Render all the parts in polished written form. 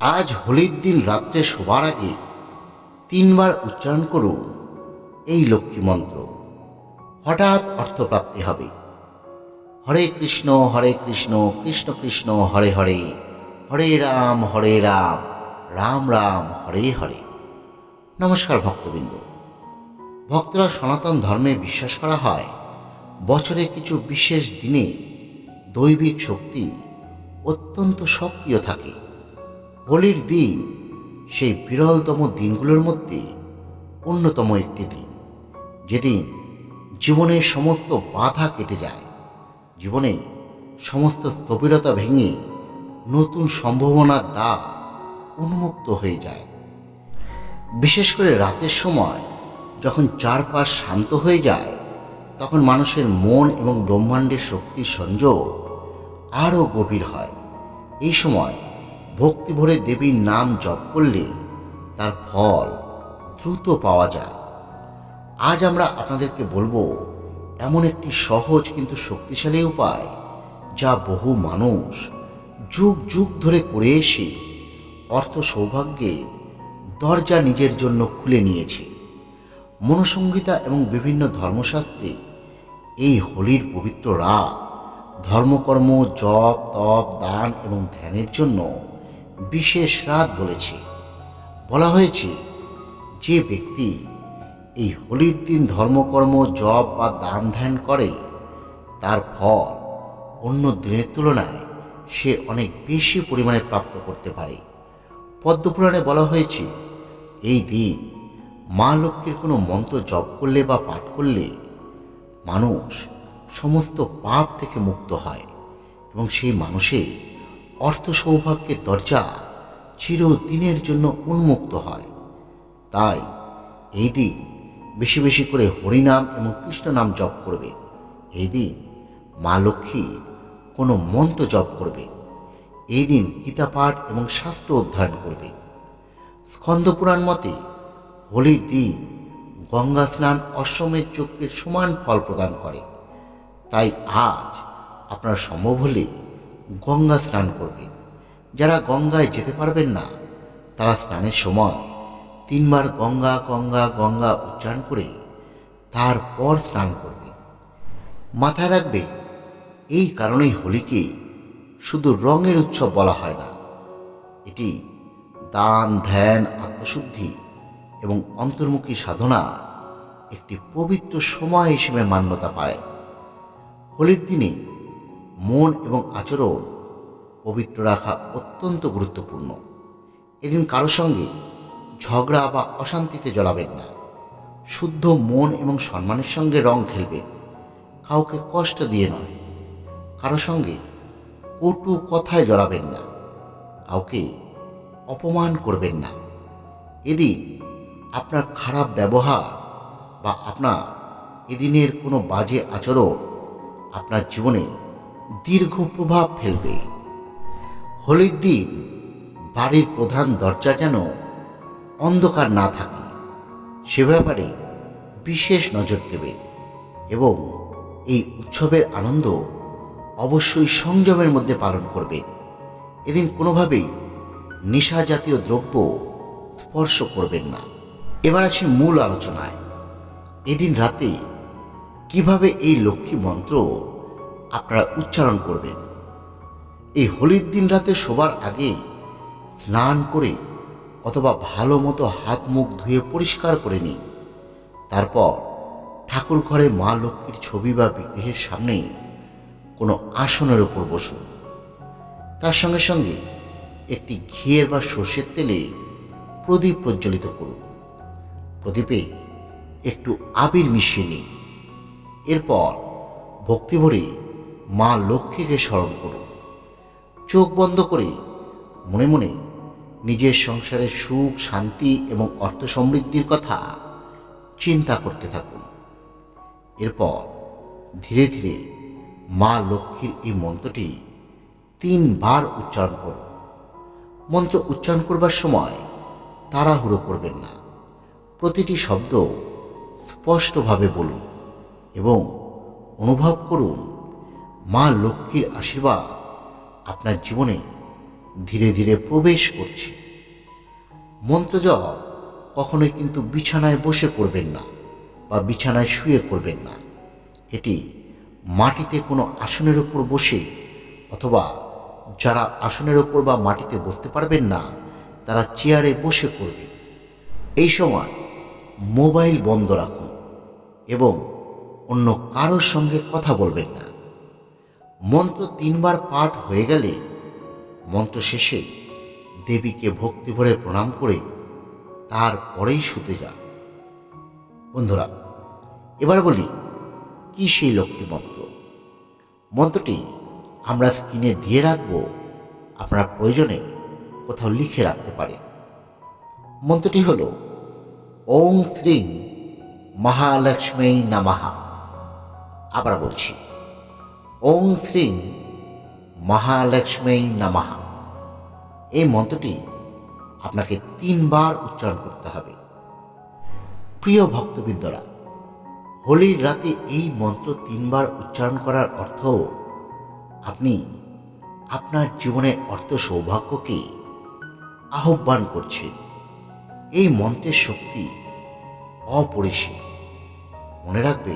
আজ হোলির দিন রাত্রে শোবার আগে 3বার উচ্চারণ করুন এই লক্ষ্মী মন্ত্র। হঠাৎ অর্থপ্রাপ্তি হবে। হরে কৃষ্ণ কৃষ্ণ কৃষ্ণ হরে হরে, হরে রাম রাম রাম হরে হরে। নমস্কার ভক্তবৃন্দ। ভক্তরা সনাতন ধর্মে বিশ্বাস করা হয় বছরে কিছু বিশেষ দিনে দৈবিক শক্তি অত্যন্ত সক্রিয় থাকে। হোলির দিন সেই বিরলতম দিনগুলোর মধ্যে অন্যতম একটি দিন, যেদিন জীবনের সমস্ত বাধা কেটে যায়, জীবনে সমস্ত স্থবিরতা ভেঙে নতুন সম্ভাবনার দ্বার উন্মুক্ত হয়ে যায়। বিশেষ করে রাতের সময় যখন চারপাশ শান্ত হয়ে যায়, তখন মানুষের মন এবং ব্রহ্মাণ্ডের শক্তির সংযোগ আরও গভীর হয়। এই সময় ভক্তি ভরে দেবীর নাম জপ করলে তার ফল দ্রুত পাওয়া যায়। আজ আমরা আপনাদেরকে বলবো এমন একটি সহজ কিন্তু শক্তিশালী উপায়, যা বহু মানুষ যুগ যুগ ধরে করে এসে অর্থ সৌভাগ্যের দরজা নিজের জন্য খুলে নিয়েছে। মনসংহিতা এবং বিভিন্ন ধর্মশাস্ত্রে এই হোলির পবিত্র রাত ধর্মকর্ম, জপ, তপ, দান এবং ধ্যানের জন্য বিশেষ রাত বলেছে। বলা হয়েছে, যে ব্যক্তি এই হোলির দিন ধর্মকর্ম, জপ বা দান ধ্যান করে, তার ফল অন্য দিনের তুলনায় সে অনেক বেশি পরিমাণে প্রাপ্ত করতে পারে। পদ্মপুরাণে বলা হয়েছে, এই দিন মা লক্ষ্মীর কোনো মন্ত্র জপ করলে বা পাঠ করলে মানুষ সমস্ত পাপ থেকে মুক্ত হয় এবং সেই মানুষের অর্থ সৌভাগ্যের দরজা চিরদিনের জন্য উন্মুক্ত হয়। তাই এই দিন বেশি বেশি করে হরিনাম এবং কৃষ্ণ নাম জপ করবেন। এই দিন মা লক্ষ্মীর কোনো মন্ত্র জপ করবেন। এই দিন গীতা পাঠ এবং শাস্ত্র অধ্যয়ন করবেন। স্কন্দপুরাণ মতে হোলির দিন গঙ্গা স্নান অশ্বমেধ যজ্ঞের সমান ফল প্রদান করে। তাই আজ আপনারা সম্ভব হলে গঙ্গা স্নান করবেন। যারা গঙ্গায় যেতে পারবেন না, তারা স্নানের সময় 3বার গঙ্গা গঙ্গা গঙ্গা উচ্চারণ করে তারপর স্নান করবেন। মাথায় রাখবে, এই কারণেই হোলিকে শুধু রঙের উৎসব বলা হয় না, এটি দান, ধ্যান, আত্মশুদ্ধি এবং অন্তর্মুখী সাধনা একটি পবিত্র সময় হিসেবে মান্যতা পায়। হোলির দিনে মন এবং আচরণ পবিত্র রাখা অত্যন্ত গুরুত্বপূর্ণ। এদিন কারো সঙ্গে ঝগড়া বা অশান্তিতে জড়াবেন না। শুদ্ধ মন এবং সম্মানের সঙ্গে রং খেলবেন। কাউকে কষ্ট দিয়ে নয়। কারো সঙ্গে কটু কথায় জড়াবেন না। কাউকে অপমান করবেন না। এদিন আপনার খারাপ ব্যবহার বা আপনার এদিনের কোনো বাজে আচরণ আপনার জীবনে দীর্ঘ প্রভাব ফেলবে। হোলির দিন বাড়ির প্রধান দরজা যেন অন্ধকার না থাকে, সে ব্যাপারে বিশেষ নজর দেবেন এবং এই উৎসবের আনন্দ অবশ্যই সংযমের মধ্যে পালন করবেন। এদিন কোনোভাবেই নেশা জাতীয় দ্রব্য স্পর্শ করবেন না। এবার আসি মূল আলোচনায়। এদিন রাতে কিভাবে এই লক্ষ্মী মন্ত্র আপনারা উচ্চারণ করবেন। এই হোলির দিন রাতে শোবার আগে স্নান করে অথবা ভালো মতো হাত মুখ ধুয়ে পরিষ্কার করে নিন। তারপর ঠাকুর ঘরে মা লক্ষ্মীর ছবি বা বিগ্রহের সামনে কোনো আসনের উপর বসুন। তার সঙ্গে সঙ্গে একটি ঘিয়ের বা সর্ষের তেলে প্রদীপ প্রজ্বলিত করুন। প্রদীপে একটু আবির মিশিয়ে নিন। এরপর ভক্তি ভরে মা লক্ষ্মীকে স্মরণ করুন। চোখ বন্ধ করে মনে মনে নিজের সংসারের সুখ, শান্তি এবং অর্থ সমৃদ্ধির কথা চিন্তা করতে থাকুন। এরপর ধীরে ধীরে মা লক্ষ্মীর এই মন্ত্রটি 3বার উচ্চারণ করুন। মন্ত্র উচ্চারণ করবার সময় তাড়াহুড়ো করবেন না। প্রতিটি শব্দ স্পষ্টভাবে বলুন এবং অনুভব করুন মা লক্ষ্মীর আশীর্বাদ আপনার জীবনে ধীরে ধীরে প্রবেশ করছে। মন্ত্র জপ কখনোই কিন্তু বিছানায় বসে করবেন না বা বিছানায় শুয়ে করবেন না। এটি মাটিতে কোনো আসনের উপর বসে, অথবা যারা আসনের উপর বা মাটিতে বসতে পারবেন না তারা চেয়ারে বসে করবেন। এই সময় মোবাইল বন্ধ রাখুন এবং অন্য কারোর সঙ্গে কথা বলবেন না। মন্ত্র 3 বার পাঠ হয়ে গেলে মন্ত্র শেষে দেবীকে ভক্তি ভরে প্রণাম করে তারপরেই শুতে যান। বন্ধুরা, এবার বলি কি সেই লক্ষ্মী মন্ত্র। মন্ত্রটি আমরা স্ক্রিনে দিয়ে রাখব, আপনারা প্রয়োজনে কোথাও লিখে রাখতে পারেন। মন্ত্রটি হল ওং শ্রীং মহালক্ষ্মী নমঃ। আবার বলছি, ওং শ্রীং মহালক্ষ্মী নমঃ। এই মন্ত্রটি আপনাকে 3 বার উচ্চারণ করতে হবে। প্রিয় ভক্তবৃন্দরা, হোলির রাতে এই মন্ত্র 3 বার উচ্চারণ করার অর্থ আপনি আপনার জীবনে অর্থ সৌভাগ্যকে আহ্বান করছেন। এই মন্ত্রের শক্তি অপরিসীম। মনে রাখবে,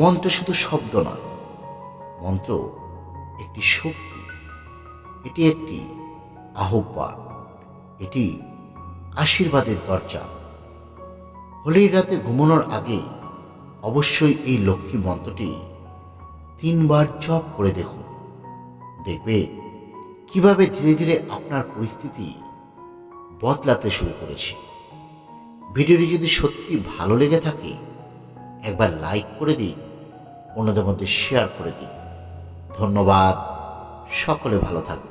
মন্ত্র শুধু শব্দ নয়, মন্ত্র একটি শক্তি, এটি একটি আহ্বান, এটি আশীর্বাদের দরজা। হোলির রাতে ঘুমানোর আগে অবশ্যই এই লক্ষ্মী মন্ত্রটি 3 বার জপ করে দেখুন। দেখবে কিভাবে ধীরে ধীরে আপনার পরিস্থিতি বদলাতে শুরু করেছে। ভিডিওটি যদি সত্যি ভালো লেগে থাকে একবার লাইক করে দিন, অন্যদের মধ্যে শেয়ার করে দিন। ধন্যবাদ। সকলে ভালো থাকবেন।